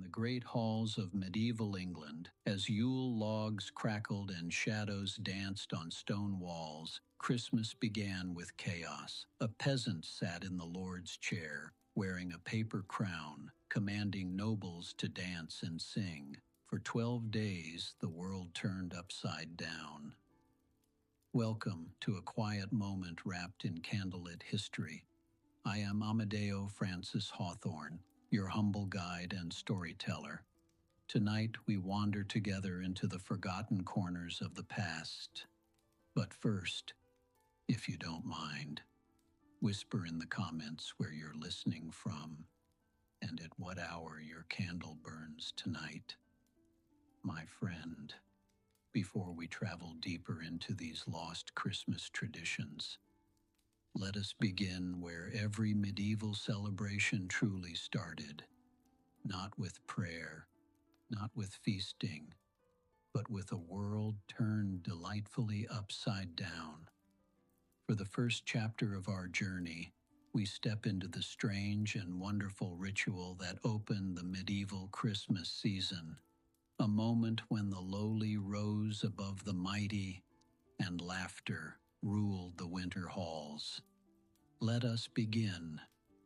the great halls of medieval England, as Yule logs crackled and shadows danced on stone walls, Christmas began with chaos. A peasant sat in the Lord's chair, wearing a paper crown, commanding nobles to dance and sing. For 12 days, the world turned upside down. Welcome to a quiet moment wrapped in candlelit history. I am Amadeo Francis Hawthorne, your humble guide and storyteller. Tonight, we wander together into the forgotten corners of the past. But first, if you don't mind, whisper in the comments where you're listening from and at what hour your candle burns tonight. My friend, before we travel deeper into these lost Christmas traditions, let us begin where every medieval celebration truly started, not with prayer, not with feasting, but with a world turned delightfully upside down. For the first chapter of our journey, we step into the strange and wonderful ritual that opened the medieval Christmas season, a moment when the lowly rose above the mighty and laughter ruled the winter halls. Let us begin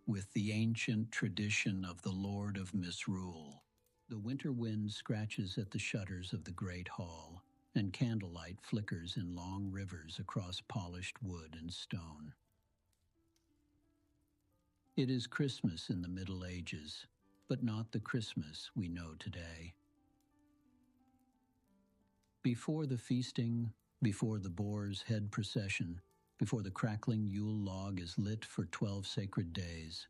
with the ancient tradition of the Lord of Misrule. The winter wind scratches at the shutters of the great hall, and candlelight flickers in long rivers across polished wood and stone. It is Christmas in the Middle Ages, but not the Christmas we know today. Before the feasting, before the boar's head procession, before the crackling Yule log is lit for 12 sacred days,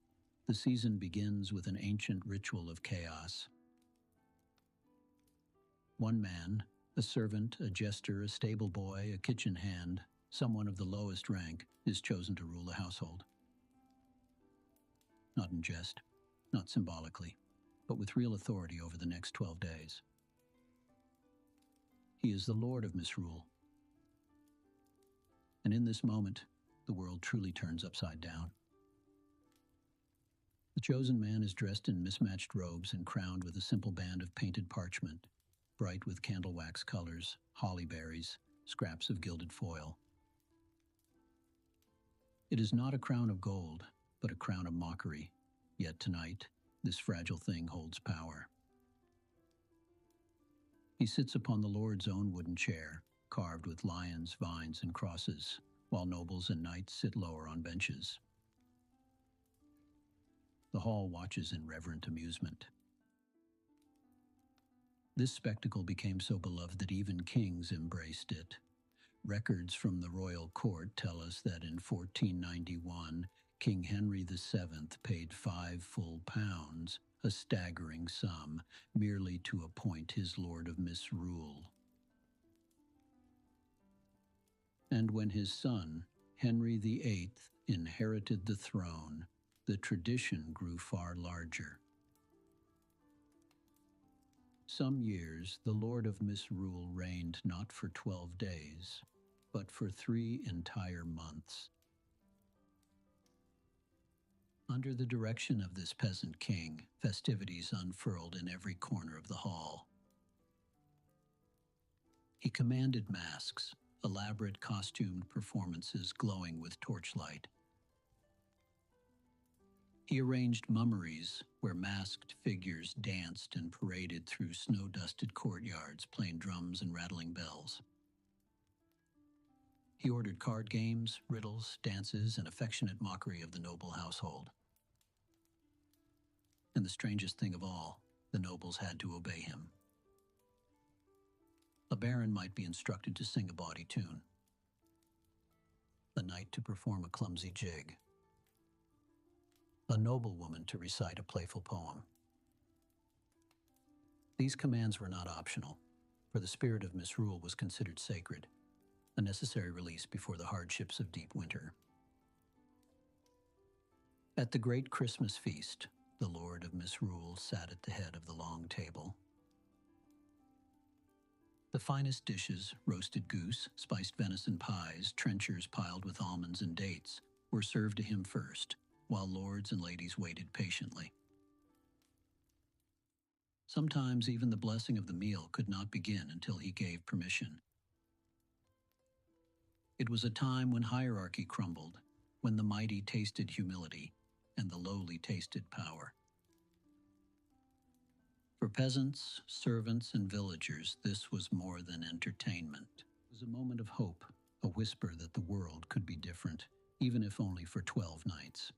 the season begins with an ancient ritual of chaos. One man, a servant, a jester, a stable boy, a kitchen hand, someone of the lowest rank, is chosen to rule the household. Not in jest, not symbolically, but with real authority over the next 12 days. He is the Lord of Misrule. And in this moment, the world truly turns upside down. The chosen man is dressed in mismatched robes and crowned with a simple band of painted parchment, bright with candle wax colors, holly berries, scraps of gilded foil. It is not a crown of gold, but a crown of mockery. Yet tonight, this fragile thing holds power. He sits upon the Lord's own wooden chair, carved with lions, vines, and crosses, while nobles and knights sit lower on benches. The hall watches in reverent amusement. This spectacle became so beloved that even kings embraced it. Records from the royal court tell us that in 1491, King Henry VII paid 5 full pounds, a staggering sum, merely to appoint his Lord of Misrule. And when his son, Henry VIII, inherited the throne, the tradition grew far larger. Some years, the Lord of Misrule reigned not for 12 days, but for 3 entire months. Under the direction of this peasant king, festivities unfurled in every corner of the hall. He commanded masks, elaborate costumed performances glowing with torchlight. He arranged mummeries where masked figures danced and paraded through snow-dusted courtyards, playing drums and rattling bells. He ordered card games, riddles, dances, and affectionate mockery of the noble household. And the strangest thing of all, the nobles had to obey him. A baron might be instructed to sing a bawdy tune, a knight to perform a clumsy jig, a noblewoman to recite a playful poem. These commands were not optional, for the spirit of Misrule was considered sacred, a necessary release before the hardships of deep winter. At the great Christmas feast, the Lord of Misrule sat at the head of the long table. The finest dishes, roasted goose, spiced venison pies, trenchers piled with almonds and dates, were served to him first, while lords and ladies waited patiently. Sometimes even the blessing of the meal could not begin until he gave permission. It was a time when hierarchy crumbled, when the mighty tasted humility and the lowly tasted power. For peasants, servants, and villagers, this was more than entertainment. It was a moment of hope, a whisper that the world could be different, even if only for 12 nights.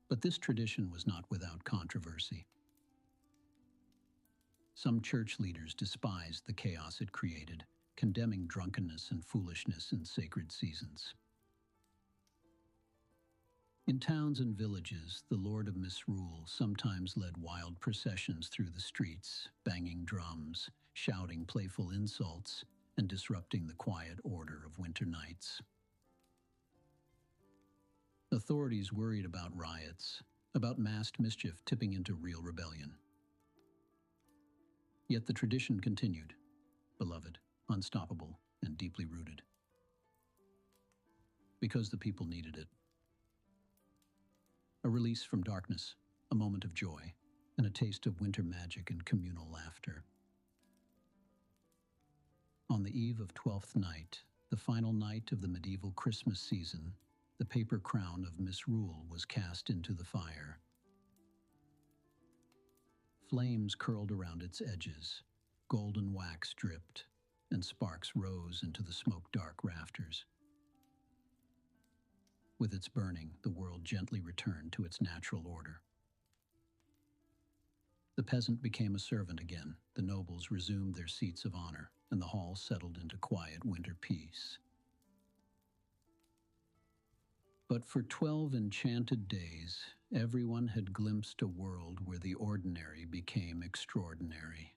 But this tradition was not without controversy. Some church leaders despised the chaos it created, condemning drunkenness and foolishness in sacred seasons. In towns and villages, the Lord of Misrule sometimes led wild processions through the streets, banging drums, shouting playful insults, and disrupting the quiet order of winter nights. Authorities worried about riots, about massed mischief tipping into real rebellion. Yet the tradition continued, beloved, unstoppable, and deeply rooted. Because the people needed it. A release from darkness, a moment of joy, and a taste of winter magic and communal laughter. On the eve of Twelfth Night, the final night of the medieval Christmas season, the paper crown of Misrule was cast into the fire. Flames curled around its edges, golden wax dripped, and sparks rose into the smoke-dark rafters. With its burning, the world gently returned to its natural order. The peasant became a servant again, the nobles resumed their seats of honor, and the hall settled into quiet winter peace. But for 12 enchanted days, everyone had glimpsed a world where the ordinary became extraordinary,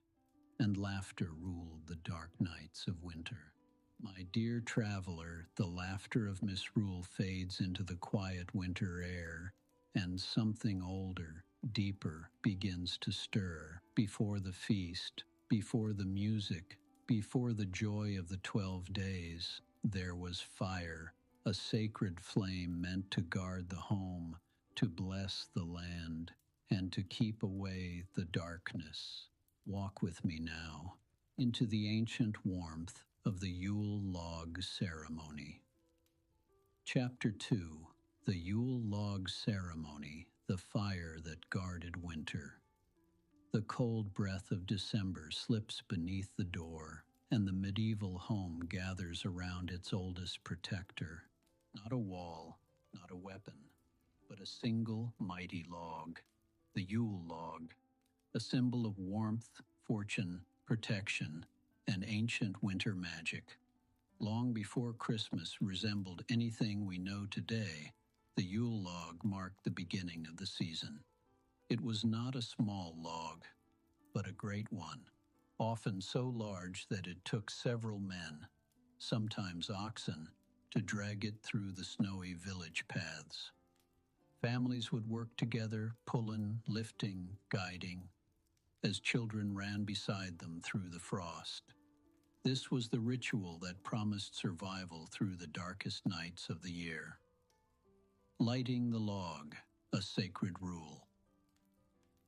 and laughter ruled the dark nights of winter. My dear traveler, the laughter of Misrule fades into the quiet winter air, and something older, deeper, begins to stir. Before the feast, before the music, before the joy of the 12 days, there was fire, a sacred flame meant to guard the home, to bless the land, and to keep away the darkness. Walk with me now into the ancient warmth of the Yule Log Ceremony. Chapter 2. The Yule Log Ceremony, the fire that guarded winter. The cold breath of December slips beneath the door, and the medieval home gathers around its oldest protector. Not a wall, not a weapon, but a single mighty log, the Yule log, a symbol of warmth, fortune, protection, and ancient winter magic. Long before Christmas resembled anything we know today, the Yule log marked the beginning of the season. It was not a small log, but a great one, often so large that it took several men, sometimes oxen, to drag it through the snowy village paths. Families would work together, pulling, lifting, guiding, as children ran beside them through the frost. This was the ritual that promised survival through the darkest nights of the year. Lighting the log, a sacred rule.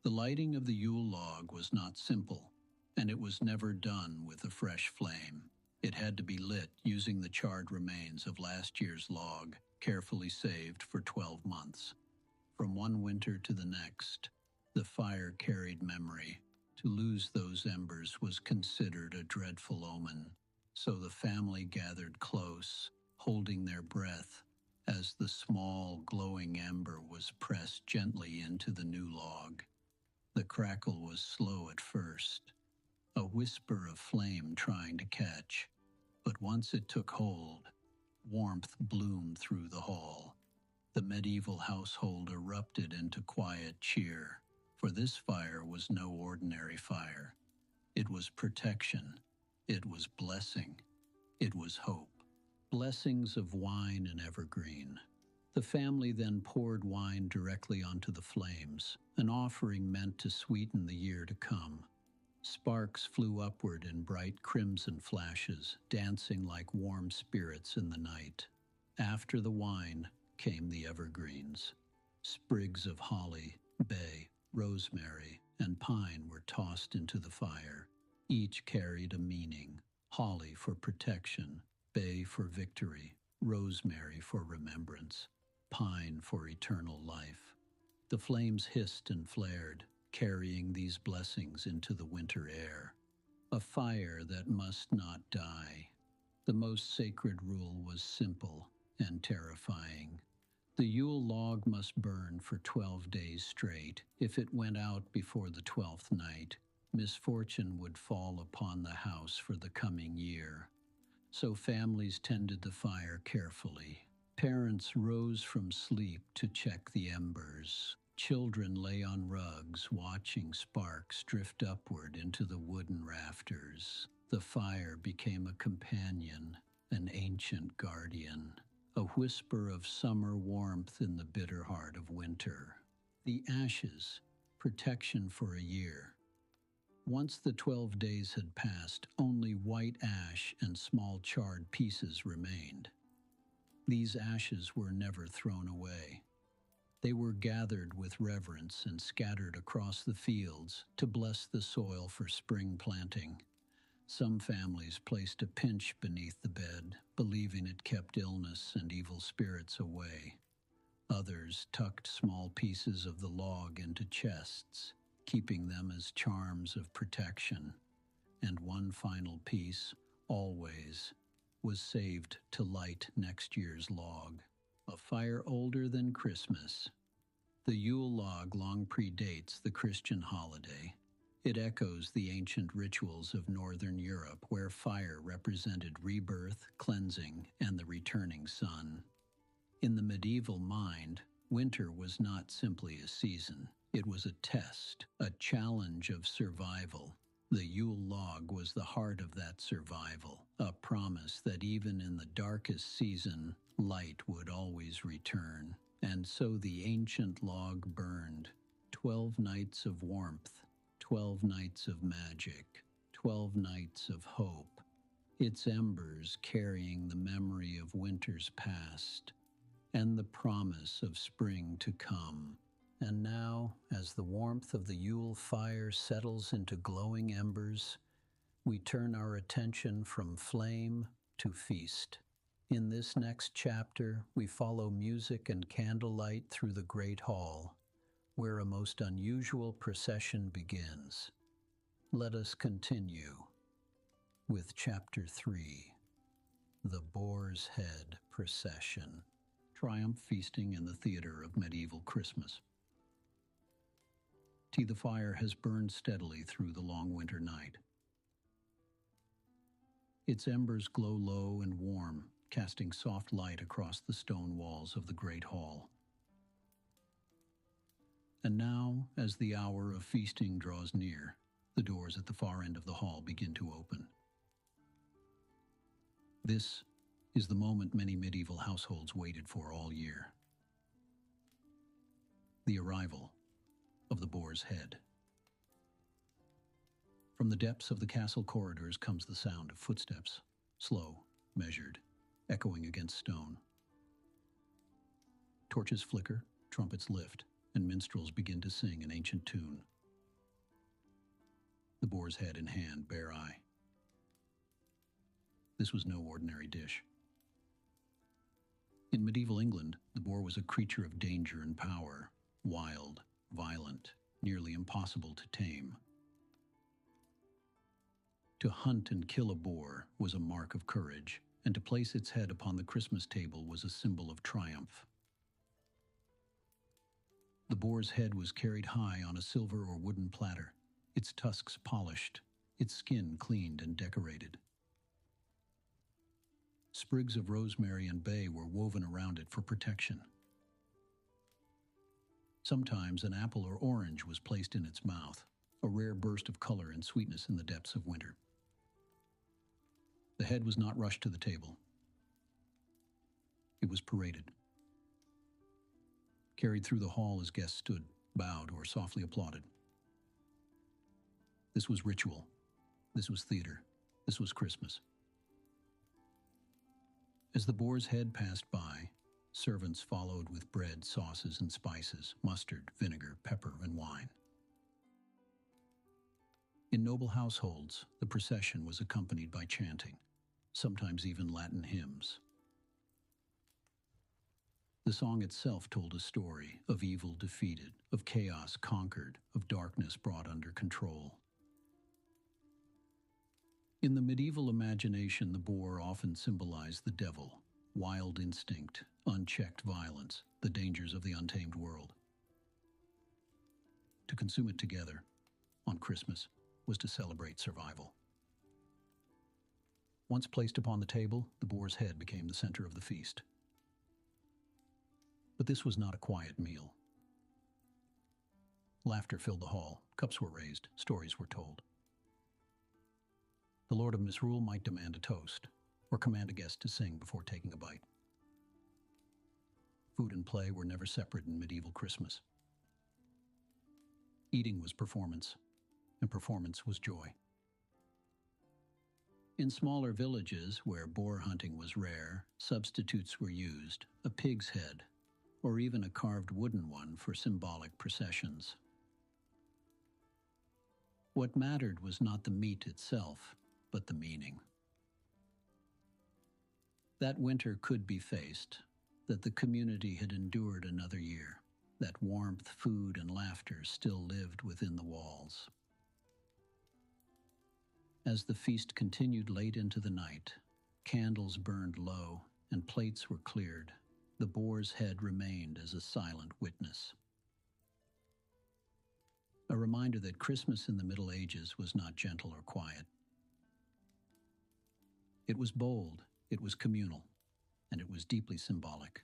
The lighting of the Yule log was not simple, and it was never done with a fresh flame. It had to be lit using the charred remains of last year's log, carefully saved for 12 months. From one winter to the next, the fire carried memory. To lose those embers was considered a dreadful omen, so the family gathered close, holding their breath, as the small, glowing ember was pressed gently into the new log. The crackle was slow at first, a whisper of flame trying to catch, but once it took hold, warmth bloomed through the hall. The medieval household erupted into quiet cheer. For this fire was no ordinary fire. It was protection. It was blessing. It was hope. Blessings of wine and evergreen. The family then poured wine directly onto the flames, an offering meant to sweeten the year to come. Sparks flew upward in bright crimson flashes, dancing like warm spirits in the night. After the wine came the evergreens, sprigs of holly, bay, rosemary, and pine were tossed into the fire. Each carried a meaning: holly for protection, bay for victory, rosemary for remembrance, pine for eternal life. The flames hissed and flared, carrying these blessings into the winter air. A fire that must not die. The most sacred rule was simple and terrifying. The Yule log must burn for 12 days straight. If it went out before the 12th night, misfortune would fall upon the house for the coming year. So families tended the fire carefully. Parents rose from sleep to check the embers. Children lay on rugs, watching sparks drift upward into the wooden rafters. The fire became a companion, an ancient guardian, a whisper of summer warmth in the bitter heart of winter. The ashes, protection for a year. Once the 12 days had passed, only white ash and small charred pieces remained. These ashes were never thrown away. They were gathered with reverence and scattered across the fields to bless the soil for spring planting. Some families placed a pinch beneath the bed, believing it kept illness and evil spirits away. Others tucked small pieces of the log into chests, keeping them as charms of protection. And one final piece, always, was saved to light next year's log. A fire older than Christmas. The Yule log long predates the Christian holiday. It echoes the ancient rituals of Northern Europe, where fire represented rebirth, cleansing, and the returning sun. In the medieval mind, winter was not simply a season. It was a test, a challenge of survival. The Yule log was the heart of that survival, a promise that even in the darkest season, light would always return. And so the ancient log burned. 12 nights of warmth, 12 nights of magic, 12 nights of hope. Its embers carrying the memory of winters past and the promise of spring to come. And now, as the warmth of the Yule fire settles into glowing embers, we turn our attention from flame to feast. In this next chapter, we follow music and candlelight through the great hall, where a most unusual procession begins. Let us continue with Chapter 3, The Boar's Head Procession. Triumph feasting in the theater of medieval Christmas. The fire has burned steadily through the long winter night. Its embers glow low and warm, casting soft light across the stone walls of the great hall. And now, as the hour of feasting draws near, the doors at the far end of the hall begin to open. This is the moment many medieval households waited for all year. The arrival of the Boar's Head. From the depths of the castle corridors comes the sound of footsteps, slow, measured, echoing against stone. Torches flicker, trumpets lift, and minstrels begin to sing an ancient tune. The Boar's Head in hand, bare eye. This was no ordinary dish. In medieval England, the boar was a creature of danger and power, wild, violent, nearly impossible to tame. To hunt and kill a boar was a mark of courage, and to place its head upon the Christmas table was a symbol of triumph. The boar's head was carried high on a silver or wooden platter, its tusks polished, its skin cleaned and decorated. Sprigs of rosemary and bay were woven around it for protection. Sometimes an apple or orange was placed in its mouth, a rare burst of color and sweetness in the depths of winter. The head was not rushed to the table. It was paraded. Carried through the hall as guests stood, bowed, or softly applauded. This was ritual. This was theater. This was Christmas. As the boar's head passed by, servants followed with bread, sauces, and spices, mustard, vinegar, pepper, and wine. In noble households, the procession was accompanied by chanting, sometimes even Latin hymns. The song itself told a story of evil defeated, of chaos conquered, of darkness brought under control. In the medieval imagination, the boar often symbolized the devil, wild instinct, unchecked violence, the dangers of the untamed world. To consume it together, on Christmas, was to celebrate survival. Once placed upon the table, the boar's head became the center of the feast. But this was not a quiet meal. Laughter filled the hall, cups were raised, stories were told. The Lord of Misrule might demand a toast, or command a guest to sing before taking a bite. Food and play were never separate in medieval Christmas. Eating was performance, and performance was joy. In smaller villages where boar hunting was rare, substitutes were used, a pig's head, or even a carved wooden one for symbolic processions. What mattered was not the meat itself, but the meaning. That winter could be faced, that the community had endured another year, that warmth, food, and laughter still lived within the walls. As the feast continued late into the night, candles burned low and plates were cleared, the boar's head remained as a silent witness. A reminder that Christmas in the Middle Ages was not gentle or quiet. It was bold, it was communal, and it was deeply symbolic.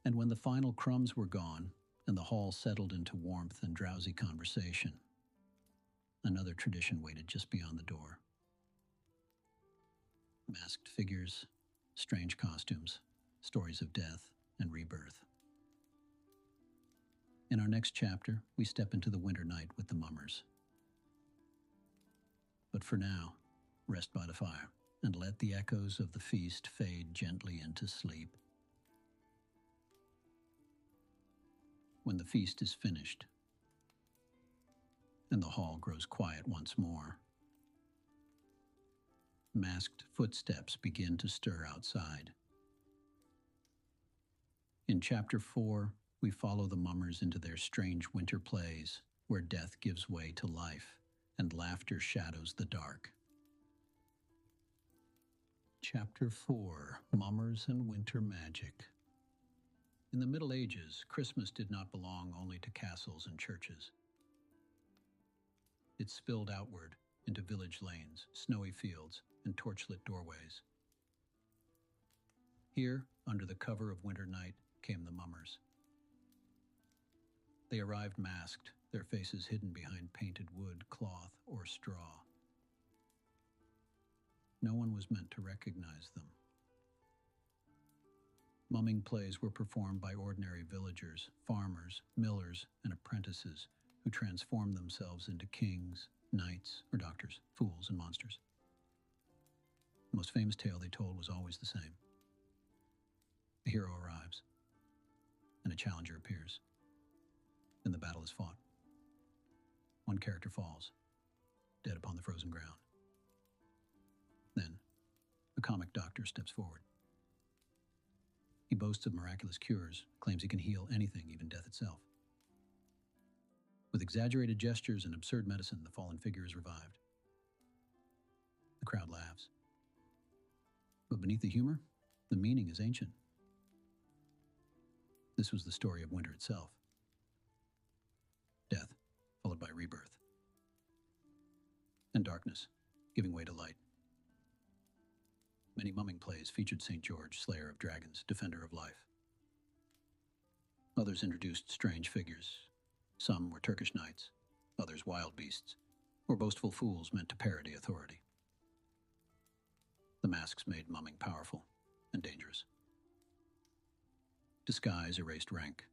And when the final crumbs were gone and the hall settled into warmth and drowsy conversation, another tradition waited just beyond the door. Masked figures, strange costumes, stories of death and rebirth. In our next chapter, we step into the winter night with the mummers. But for now, rest by the fire and let the echoes of the feast fade gently into sleep. When the feast is finished and the hall grows quiet once more, masked footsteps begin to stir outside. In Chapter 4, we follow the mummers into their strange winter plays, where death gives way to life and laughter shadows the dark. Chapter 4, Mummers and Winter Magic. In the Middle Ages, Christmas did not belong only to castles and churches. It spilled outward into village lanes, snowy fields, and torchlit doorways. Here, under the cover of winter night, came the mummers. They arrived masked, their faces hidden behind painted wood, cloth, or straw. No one was meant to recognize them. Mumming plays were performed by ordinary villagers, farmers, millers, and apprentices who transformed themselves into kings, knights, or doctors, fools, and monsters. The most famous tale they told was always the same. A hero arrives, and a challenger appears. Then the battle is fought. One character falls, dead upon the frozen ground. Then, a comic doctor steps forward. He boasts of miraculous cures, claims he can heal anything, even death itself. With exaggerated gestures and absurd medicine, the fallen figure is revived. The crowd laughs. But beneath the humor, the meaning is ancient. This was the story of winter itself. Death, followed by rebirth. And darkness, giving way to light. Many mumming plays featured St. George, slayer of dragons, defender of life. Others introduced strange figures. Some were Turkish knights, others wild beasts, or boastful fools meant to parody authority. The masks made mumming powerful and dangerous. Disguise erased rank.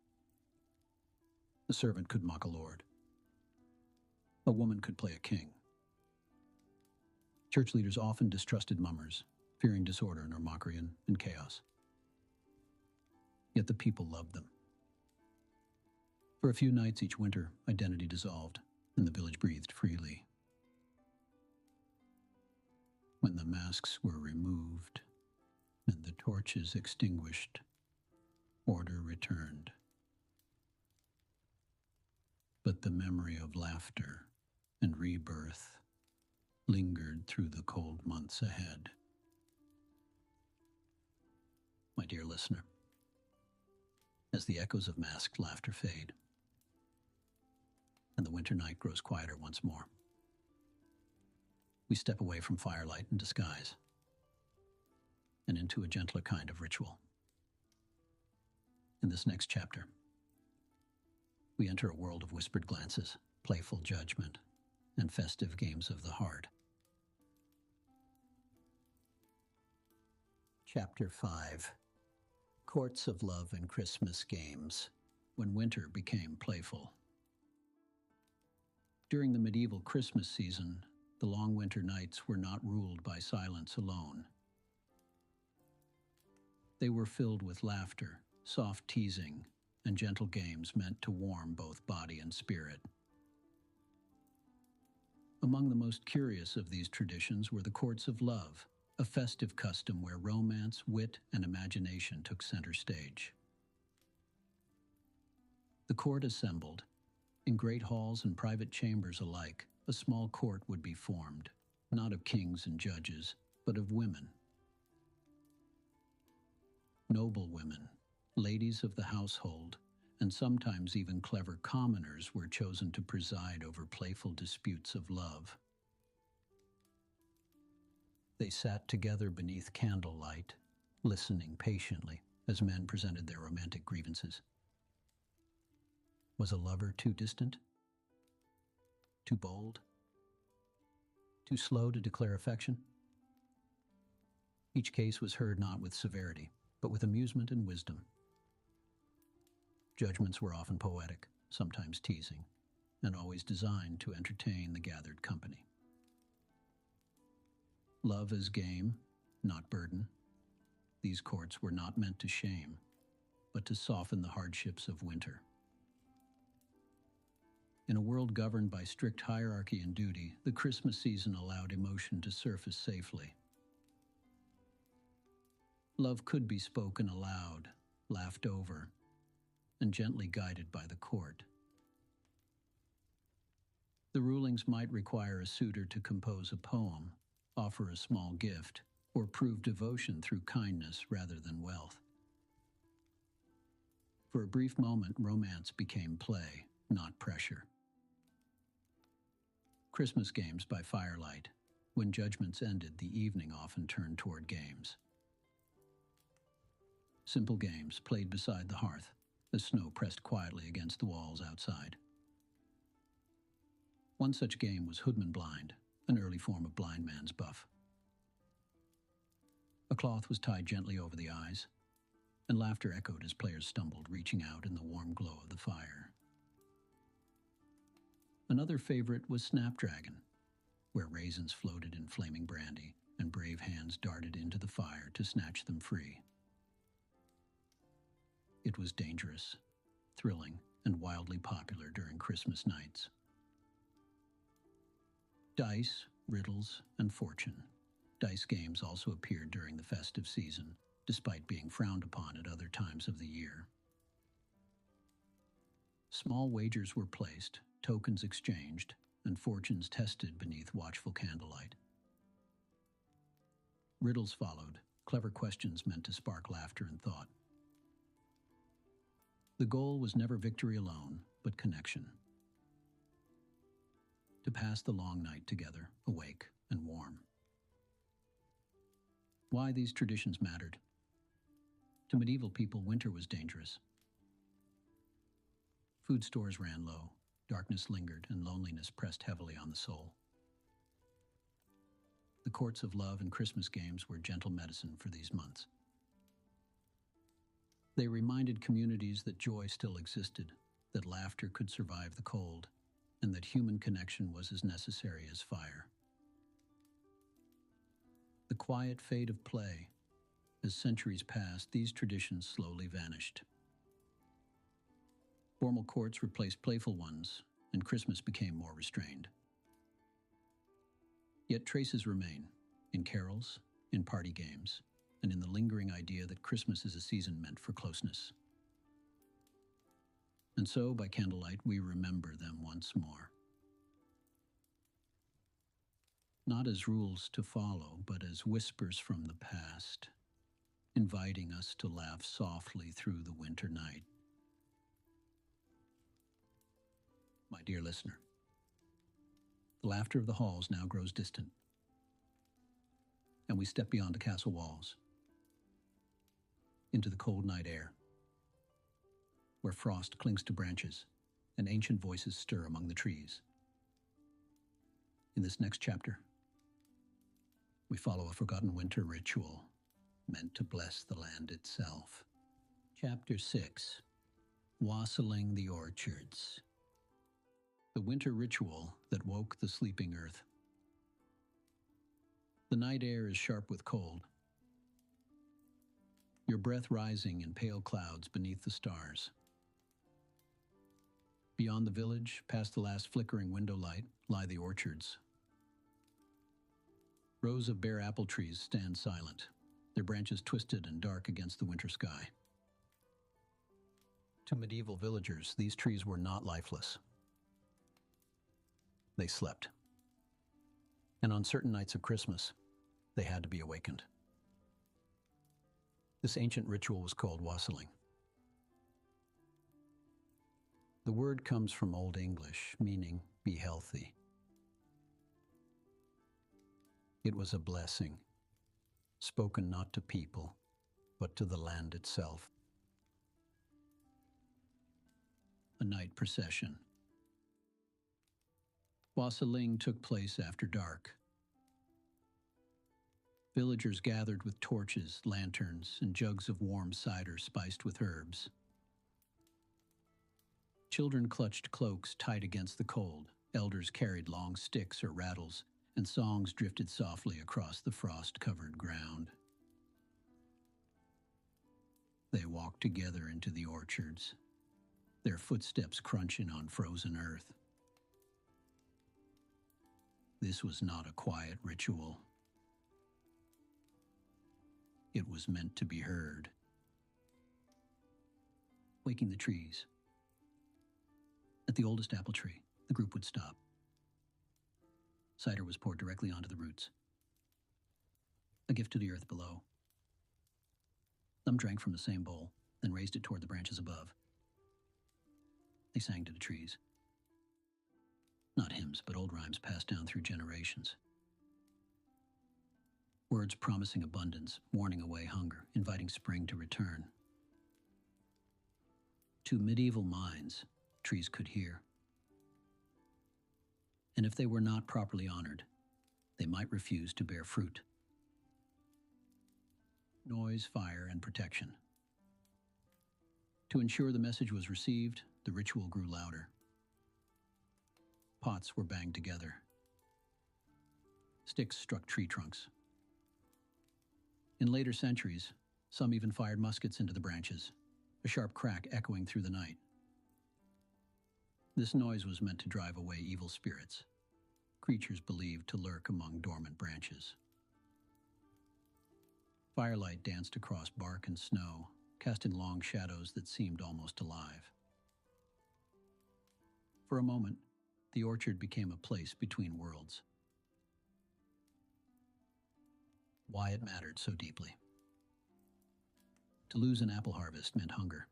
A servant could mock a lord. A woman could play a king. Church leaders often distrusted mummers, fearing disorder nor mockery and chaos. Yet the people loved them. For a few nights each winter, identity dissolved, and the village breathed freely. When the masks were removed and the torches extinguished, order returned. But the memory of laughter and rebirth lingered through the cold months ahead. My dear listener, as the echoes of masked laughter fade and the winter night grows quieter once more, we step away from firelight and disguise and into a gentler kind of ritual. In this next chapter, we enter a world of whispered glances, playful judgment, and festive games of the heart. Chapter 5: Courts of Love and Christmas Games, when winter became playful. During the medieval Christmas season, the long winter nights were not ruled by silence alone. They were filled with laughter, soft teasing, and gentle games meant to warm both body and spirit. Among the most curious of these traditions were the courts of love, a festive custom where romance, wit, and imagination took center stage. The court assembled. In great halls and private chambers alike, a small court would be formed, not of kings and judges, but of women. Noble women, ladies of the household, and sometimes even clever commoners were chosen to preside over playful disputes of love. They sat together beneath candlelight, listening patiently as men presented their romantic grievances. Was a lover too distant? Too bold? Too slow to declare affection? Each case was heard not with severity, but with amusement and wisdom. Judgments were often poetic, sometimes teasing, and always designed to entertain the gathered company. Love as game, not burden. These courts were not meant to shame, but to soften the hardships of winter. In a world governed by strict hierarchy and duty, the Christmas season allowed emotion to surface safely. Love could be spoken aloud, laughed over, and gently guided by the court. The rulings might require a suitor to compose a poem, offer a small gift, or prove devotion through kindness rather than wealth. For a brief moment, romance became play, not pressure. Christmas games by firelight. When judgments ended, the evening often turned toward games. Simple games played beside the hearth, as snow pressed quietly against the walls outside. One such game was Hoodman Blind, an early form of blind man's buff. A cloth was tied gently over the eyes, and laughter echoed as players stumbled, reaching out in the warm glow of the fire. Another favorite was Snapdragon, where raisins floated in flaming brandy and brave hands darted into the fire to snatch them free. It was dangerous, thrilling, and wildly popular during Christmas nights. Dice, riddles, and fortune. Dice games also appeared during the festive season, despite being frowned upon at other times of the year. Small wagers were placed, tokens exchanged, and fortunes tested beneath watchful candlelight. Riddles followed, clever questions meant to spark laughter and thought. The goal was never victory alone, but connection. To pass the long night together, awake and warm. Why these traditions mattered. To medieval people, winter was dangerous. Food stores ran low, darkness lingered, and loneliness pressed heavily on the soul. The courts of love and Christmas games were gentle medicine for these months. They reminded communities that joy still existed, that laughter could survive the cold, and that human connection was as necessary as fire. The quiet fade of play. As centuries passed, these traditions slowly vanished. Formal courts replaced playful ones, and Christmas became more restrained. Yet traces remain, in carols, in party games, and in the lingering idea that Christmas is a season meant for closeness. And so, by candlelight, we remember them once more. Not as rules to follow, but as whispers from the past, inviting us to laugh softly through the winter night. My dear listener, the laughter of the halls now grows distant, and we step beyond the castle walls, into the cold night air, where frost clings to branches and ancient voices stir among the trees. In this next chapter, we follow a forgotten winter ritual meant to bless the land itself. Chapter 6, Wassailing the Orchards. The winter ritual that woke the sleeping earth. The night air is sharp with cold, your breath rising in pale clouds beneath the stars. Beyond the village, past the last flickering window light, lie the orchards. Rows of bare apple trees stand silent, their branches twisted and dark against the winter sky. To medieval villagers, these trees were not lifeless. They slept. And on certain nights of Christmas, they had to be awakened. This ancient ritual was called wassailing. The word comes from Old English, meaning be healthy. It was a blessing, spoken not to people, but to the land itself. A night procession. Wassailing took place after dark. Villagers gathered with torches, lanterns, and jugs of warm cider spiced with herbs. Children clutched cloaks tight against the cold. Elders carried long sticks or rattles, and songs drifted softly across the frost-covered ground. They walked together into the orchards, their footsteps crunching on frozen earth. This was not a quiet ritual. It was meant to be heard. Waking the trees. At the oldest apple tree, the group would stop. Cider was poured directly onto the roots, a gift to the earth below. Some drank from the same bowl, then raised it toward the branches above. They sang to the trees. Not hymns, but old rhymes passed down through generations. Words promising abundance, warning away hunger, inviting spring to return. To medieval minds, trees could hear. And if they were not properly honored, they might refuse to bear fruit. Noise, fire, and protection. To ensure the message was received, the ritual grew louder. Pots were banged together. Sticks struck tree trunks. In later centuries, some even fired muskets into the branches, a sharp crack echoing through the night. This noise was meant to drive away evil spirits, creatures believed to lurk among dormant branches. Firelight danced across bark and snow, casting long shadows that seemed almost alive. For a moment, the orchard became a place between worlds. Why it mattered so deeply. To lose an apple harvest meant hunger.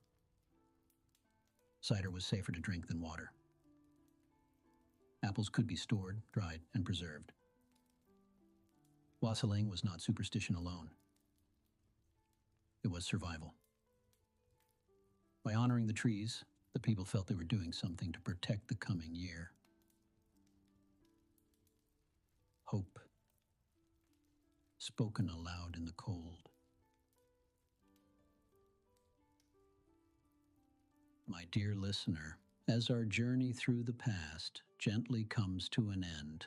Cider was safer to drink than water. Apples could be stored, dried, and preserved. Wassailing was not superstition alone. It was survival. By honoring the trees, the people felt they were doing something to protect the coming year. Hope, spoken aloud in the cold. My dear listener, as our journey through the past gently comes to an end,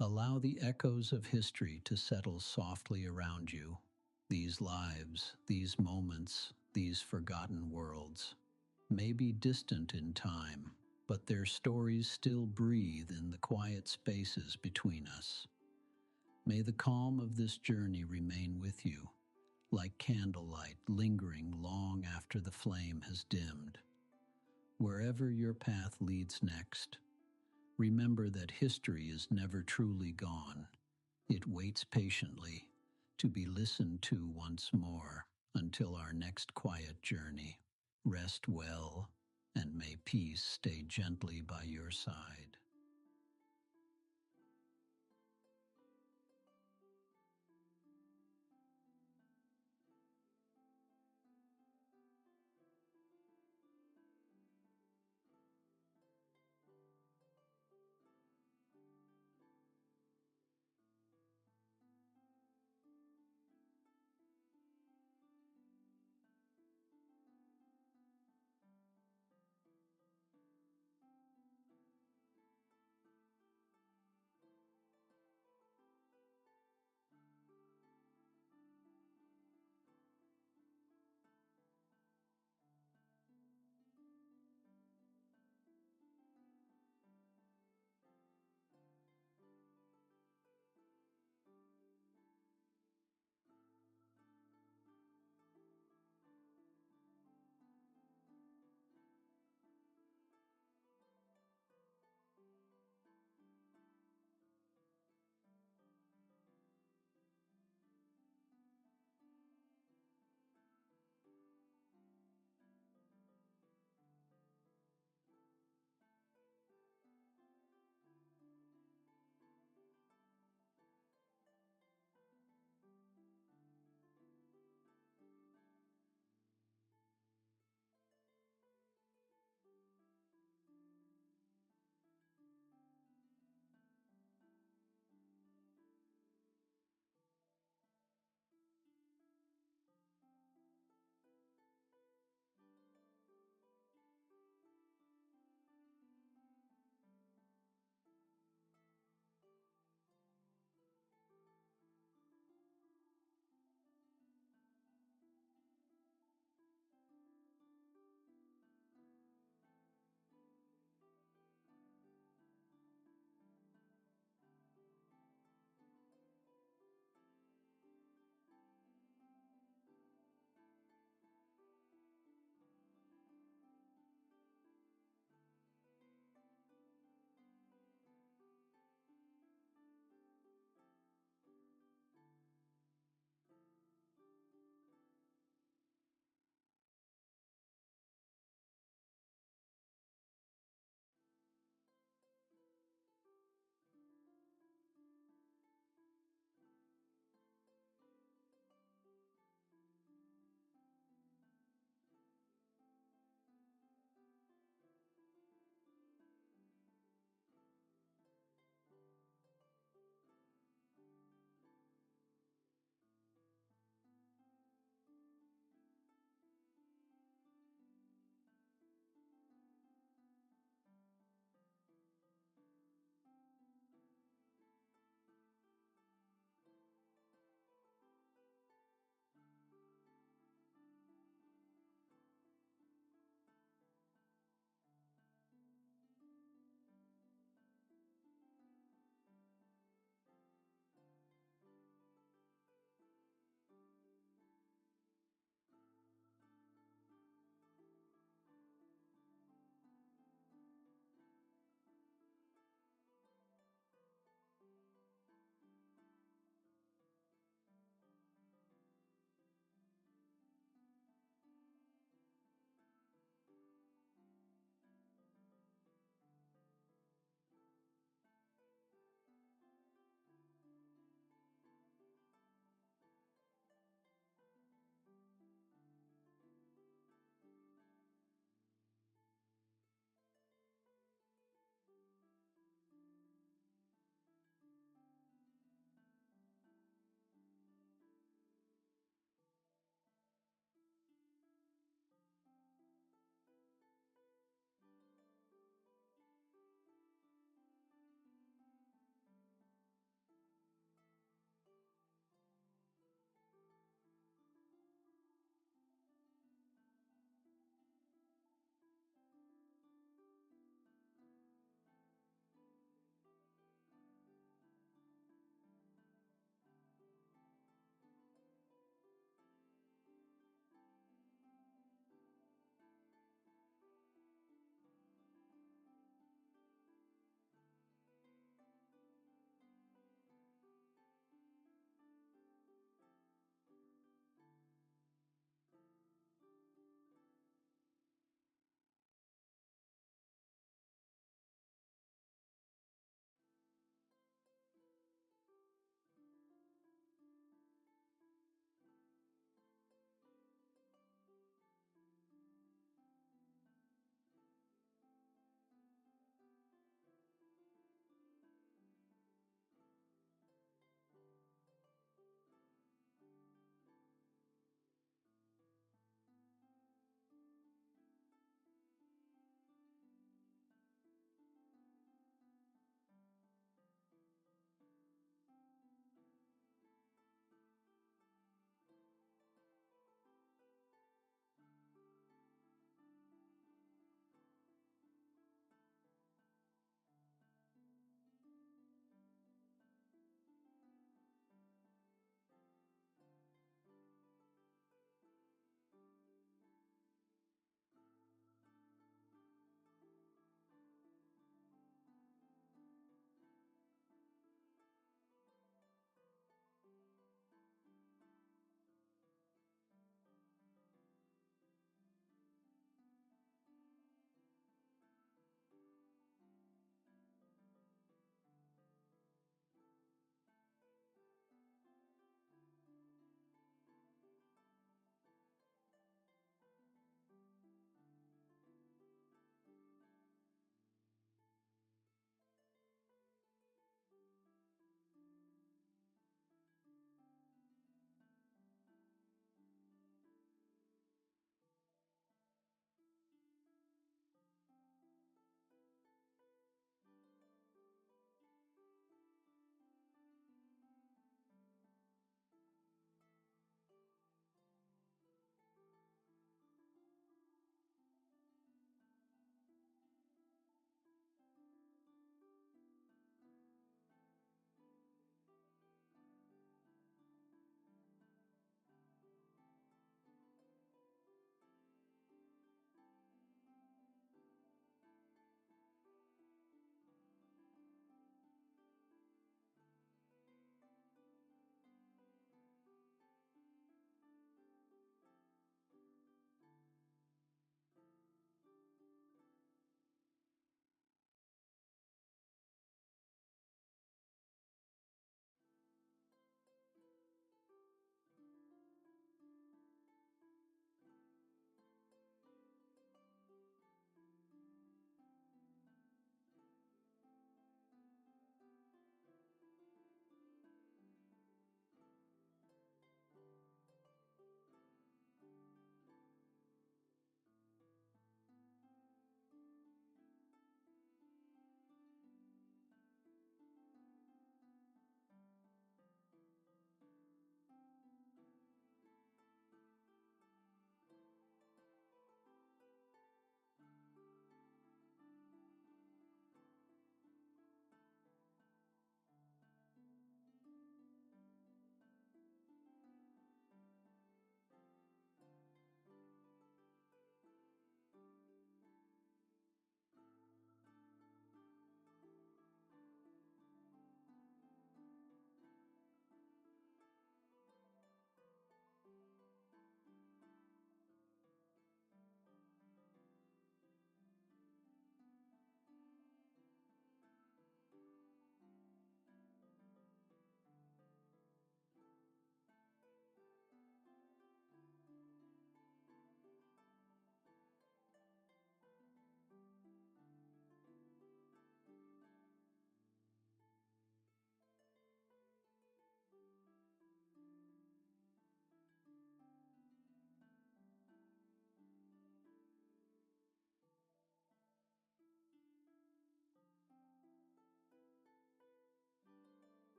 allow the echoes of history to settle softly around you. These lives, these moments, these forgotten worlds may be distant in time, but their stories still breathe in the quiet spaces between us. May the calm of this journey remain with you, like candlelight lingering long after the flame has dimmed. Wherever your path leads next, remember that history is never truly gone. It waits patiently to be listened to once more until our next quiet journey. Rest well, and may peace stay gently by your side.